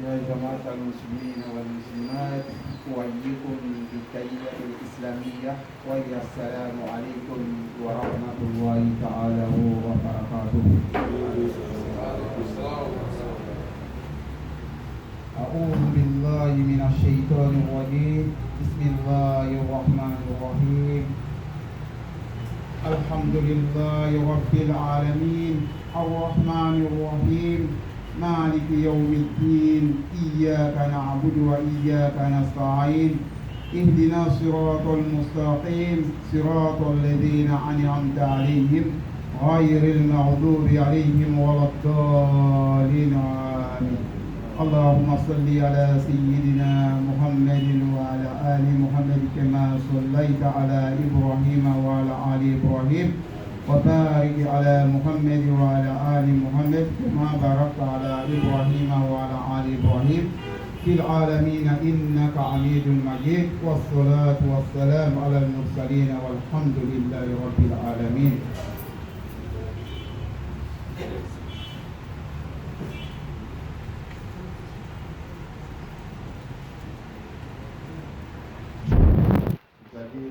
يا جماعة المسلمين والمسلمات أحييكم بالتحية الإسلامية وهي السلام عليكم ورحمة الله تعالى وبركاته. أعوذ بالله من الشيطان الرجيم. بسم الله الرحمن الرحيم. الحمد لله رب العالمين الرحمن الرحيم مالك يوم الدين إياك نعبد وإياك نستعين اهدنا الصراط المستقيم صراط الذين أنعمت عليهم غير المغضوب عليهم ولا الضالين آمين. اللهم صل على سيدنا محمد وعلى آل محمد كما صليت على إبراهيم وعلى آل إبراهيم وبارك على محمد وعلى آل محمد كما باركت على إبراهيم وعلى آل إبراهيم في العالمين إنك حميد مجيد والصلاة والسلام على المرسلين والحمد لله رب العالمين.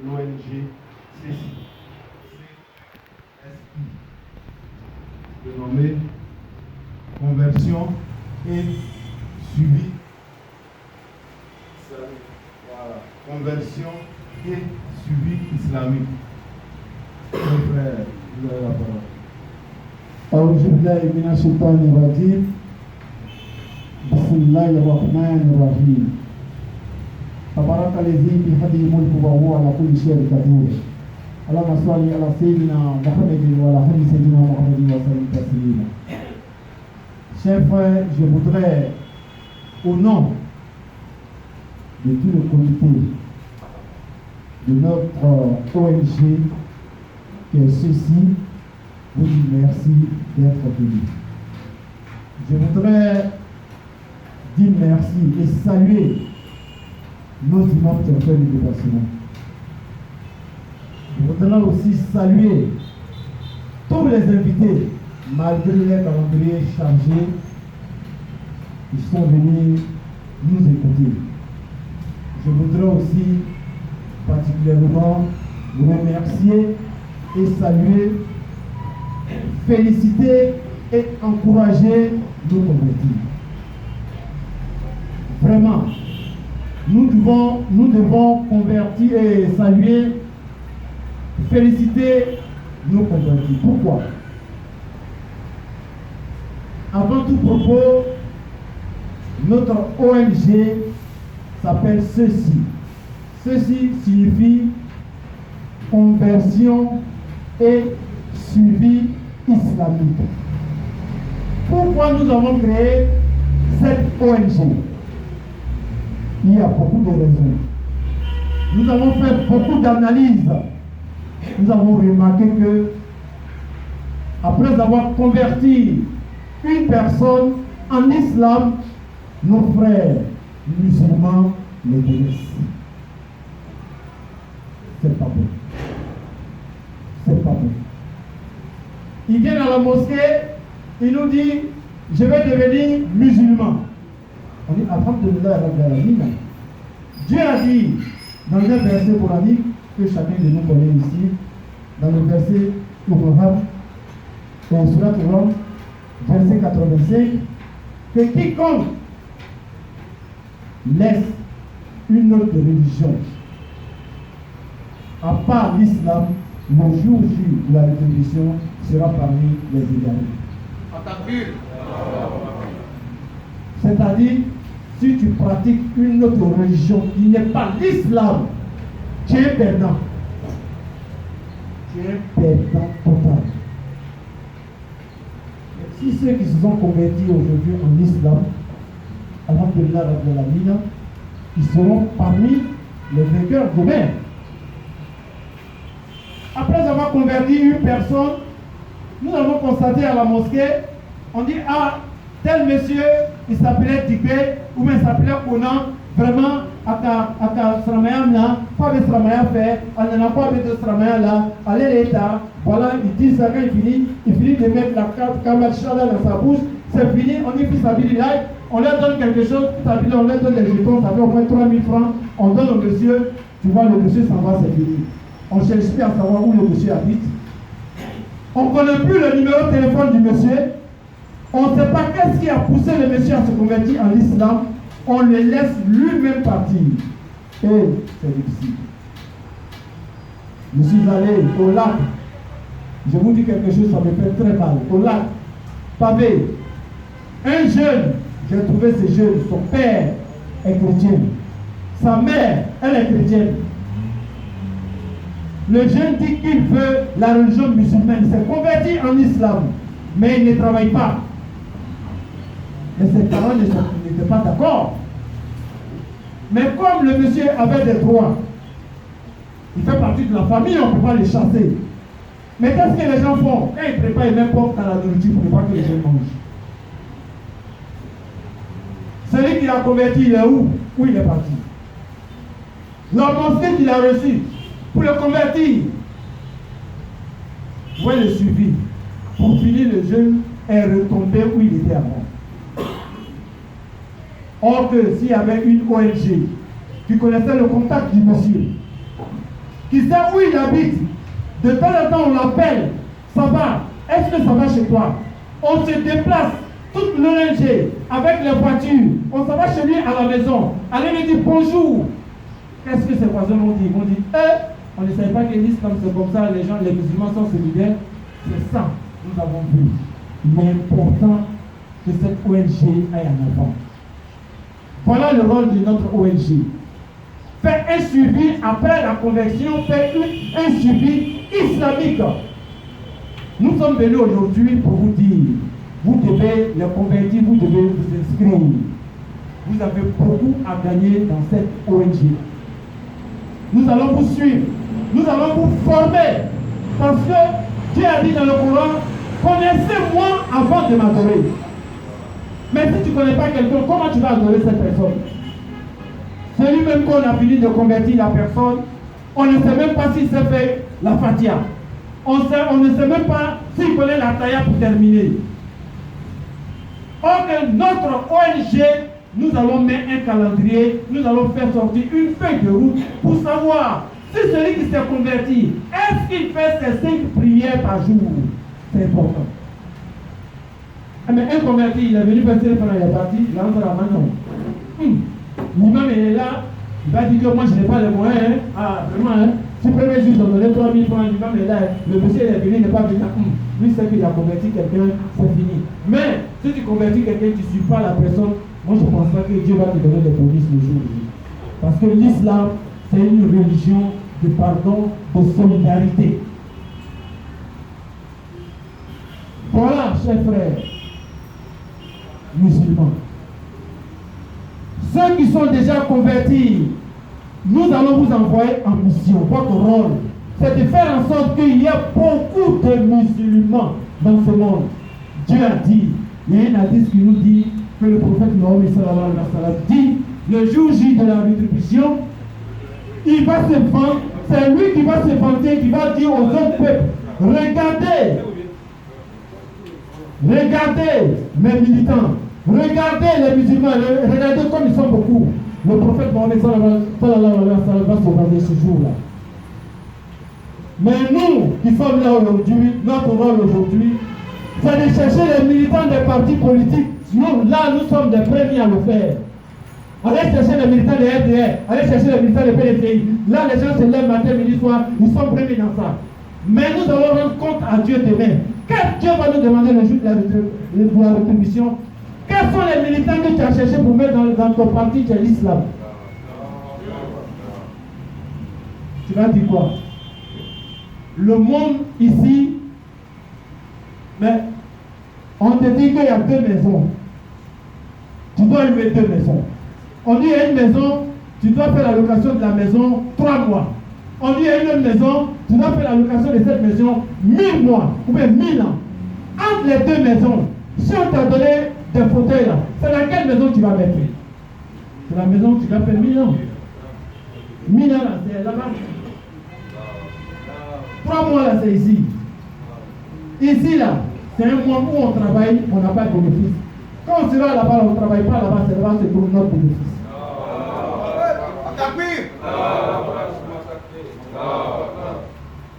L'ONG CSI, dénommée Conversion et Suivi Islamique. Voilà, Conversion et Suivi Islamique. Mon frère, vous avez la parole. أعوذ بالله من الشيطان الرجيم. بسم الله الرحمن الرحيم. تبارك الذي بيده الملك وهو على كل شيء قدير. اللهم صل على سيدنا محمد وعلى آل سيدنا محمد وسلم تسليما. Chers frères, je voudrais, au nom de tout le comité de notre ONG, qui est ceci, vous dire merci d'être venu. Je voudrais dire merci et saluer nos imams qui ont fait le déplacement. Je voudrais aussi saluer tous les invités, malgré les calendriers chargés, ils sont venus nous écouter. Je voudrais aussi particulièrement vous remercier et saluer, féliciter et encourager nos convertis. Vraiment, nous devons convertir et saluer, féliciter nos convertis. Pourquoi? Avant tout propos, notre ONG s'appelle ceci. Ceci signifie conversion et suivi islamique. Pourquoi nous avons créé cette ONG? Il y a beaucoup de raisons. Nous avons fait beaucoup d'analyses. Nous avons remarqué que, après avoir converti une personne en islam, nos frères musulmans les délaissent. C'est pas bon. C'est pas bon. Ils viennent à la mosquée, ils nous disent, je vais devenir musulman. On dit, alhamdulillah, Dieu a dit dans un verset coranique que chacun de nous connaît ici, dans le verset Qur'an, dans Surat Qur'an, verset 85, que quiconque laisse une autre religion, à part l'islam, le jour J de la révolution sera parmi les égarés. C'est-à-dire, si tu pratiques une autre religion qui n'est pas l'islam, tu es perdant. Tu es perdant total. Si ceux qui se sont convertis aujourd'hui en islam, alhamdulillah, ils seront parmi les vainqueurs demain. Après avoir converti une personne, nous avons constaté à la mosquée, on dit, ah, tel monsieur, il s'appelait Dibé, ou bien il s'appelait Conan, vraiment, aka Sramayam là, pas de Sramayam fait, on n'en a pas de Sramayam là, allez l'État, voilà, il dit ça quand il finit de mettre la caméra dans sa bouche, c'est fini, on dit fils Abilillah, on leur donne quelque chose, tout à l'heure on leur donne des jetons, ça fait au moins 3000 francs, on donne au monsieur, tu vois, le monsieur s'en va, c'est fini. On ne cherche plus à savoir où le monsieur habite. On ne connaît plus le numéro de téléphone du monsieur. On ne sait pas qu'est-ce qui a poussé le monsieur à se convertir en islam. On le laisse lui-même partir. Et c'est difficile. Je suis allé au lac. Je vous dis quelque chose, ça me fait très mal. Au lac, pavé. Un jeune, j'ai trouvé ce jeune, son père est chrétien. Sa mère, elle est chrétienne. Le jeune dit qu'il veut la religion musulmane. Il s'est converti en islam, mais il ne travaille pas. Mais ses parents n'étaient pas d'accord. Mais comme le monsieur avait des droits, il fait partie de la famille, on ne peut pas les chasser. Mais qu'est-ce que les gens font? Quand ils préparent, ils mettent dans la nourriture pour ne pas que les gens mangent. Celui qui l'a converti, il est où? Où il est parti? L'homme qu'il a reçu pour le convertir. Vous voyez le suivi. Pour finir, le jeune est retombé où il était avant. Or que s'il y avait une ONG qui connaissait le contact du monsieur, qui sait où il habite, de temps en temps on l'appelle, ça va, est-ce que ça va chez toi? On se déplace, toute l'ONG, avec les voitures, on s'en va chez lui à la maison, allez lui dire bonjour. Qu'est-ce que ses voisins vont dire? Ils vont dire, on ne savait pas qu'ils disent comme c'est comme ça, les gens, les musulmans sont solidaires. C'est ça, nous avons vu. Il est important que cette ONG aille en avant. Voilà le rôle de notre ONG. Faire un suivi après la conversion, faire un suivi islamique. Nous sommes venus aujourd'hui pour vous dire, vous devez les convertir, vous devez vous inscrire. Vous avez beaucoup à gagner dans cette ONG. Nous allons vous suivre, nous allons vous former. Parce que Dieu a dit dans le Coran, connaissez-moi avant de m'adorer. Mais si tu ne connais pas quelqu'un, comment tu vas adorer cette personne? Celui même qu'on a fini de convertir la personne, on ne sait même pas s'il s'est fait la Fatiha. On ne sait même pas s'il connaît la Taïa pour terminer. Or que notre ONG, nous allons mettre un calendrier, nous allons faire sortir une feuille de route pour savoir si celui qui s'est converti, est-ce qu'il fait ses 5 prières par jour? C'est important. Mais un converti, il est venu passer le pendant il est parti, il entre à la main. L'imam est là, il va dire que moi je n'ai pas les moyens. Hein. Ah, vraiment, hein. Si le premier jour je donnais 3000 francs, l'imam est là, le monsieur est venu, il n'est pas venu. Lui, c'est qu'il a converti quelqu'un, c'est fini. Mais si tu convertis quelqu'un, tu ne suis pas la personne, moi je ne pense pas que Dieu va te donner des promesses le jour où. Parce que l'islam, c'est une religion de pardon, de solidarité. Voilà, chers frères musulmans. Ceux qui sont déjà convertis, nous allons vous envoyer en mission. Votre rôle, c'est de faire en sorte qu'il y ait beaucoup de musulmans dans ce monde. Dieu a dit, il y a un hadith qui nous dit que le prophète Mohammed sallallahu alayhi wa sallam dit, le jour J de la rétribution, il va se vanter, c'est lui qui va se vanter, qui va dire aux autres peuples, regardez mes militants, regardez les musulmans, regardez comme ils sont beaucoup. Le prophète Mohammed sallallahu alayhi wa sallam va se vanter ce jour-là. Mais nous qui sommes là aujourd'hui, notre rôle aujourd'hui, c'est de chercher les militants des partis politiques. Nous, là, nous sommes des premiers à le faire. Allez chercher les militants des RDR, allez chercher les militants des PDCI. Là, les gens se lèvent matin, midi, soir, ils sont premiers dans ça. Mais nous allons rendre compte à Dieu demain. Quand Dieu va nous demander le jour de la rétribution, quels sont les militants que tu as cherchés pour mettre dans ton parti de l'islam? Tu vas dire quoi? Le monde ici, mais on te dit qu'il y a 2 maisons. Tu dois louer 2 maisons. On dit il y a une maison, tu dois faire la location de la maison 3 mois. On dit il y a une autre maison, tu dois faire la location de cette maison 1000 mois, ou bien 1000 ans. Entre les 2 maisons, si on t'a donné des fauteuils là, c'est laquelle maison tu vas mettre? C'est la maison où tu dois faire 1000 ans. 1000 ans là, c'est là-bas. 3 mois là, c'est ici. Ici là, c'est un mois où on travaille, on n'a pas de bénéfice. Quand on sera là-bas, on ne travaille pas là-bas, c'est là-bas, c'est pour notre bénéfice.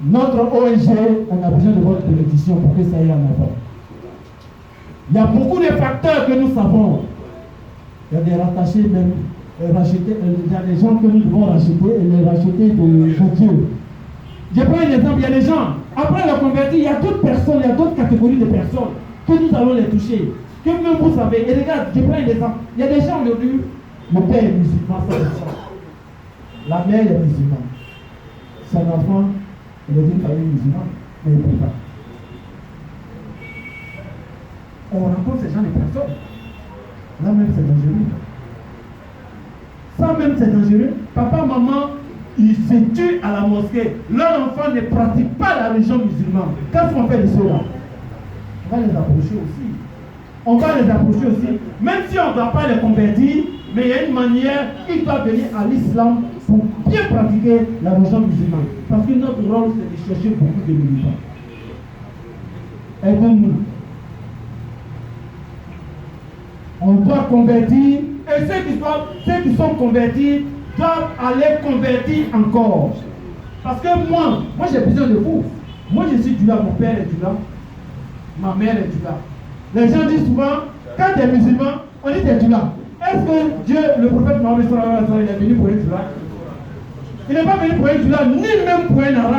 Notre ONG, on a besoin de votre bénédiction pour que ça aille en avant. Il y a beaucoup de facteurs que nous savons. Il y a des rattachés même, racheter, il y a des gens que nous devons racheter et les racheter de Dieu. Je prends un exemple, il y a des gens, après le converti, il y a d'autres personnes, il y a d'autres catégories de personnes que nous allons les toucher. Que même vous savez, et regarde, je prends un exemple, il y a des gens aujourd'hui, le père est musulman, ça c'est ça. La mère est musulmane. Son enfant, il est d'une famille musulmane, mais il ne peut pas. On rencontre ces gens de personnes. Là même c'est dangereux. Ça même c'est dangereux. Papa, maman, ils se tuent à la mosquée. Leur enfant ne pratique pas la religion musulmane. Qu'est-ce qu'on fait de ceux-là? On va les approcher aussi. On va les approcher aussi. Même si on ne doit pas les convertir, mais il y a une manière, ils doivent venir à l'islam pour bien pratiquer la religion musulmane. Parce que notre rôle, c'est de chercher beaucoup de militants. Aidez-nous. On doit convertir, et ceux qui sont convertis doivent aller convertir encore. Parce que moi j'ai besoin de vous. Moi je suis du là, mon père est du là, ma mère est du là. Les gens disent souvent, quand tu es musulman, on dit tu es du là. Est-ce que Dieu, le prophète Mohammed, il est venu pour être du là? Il n'est pas venu pour être du là, ni même pour un arabe.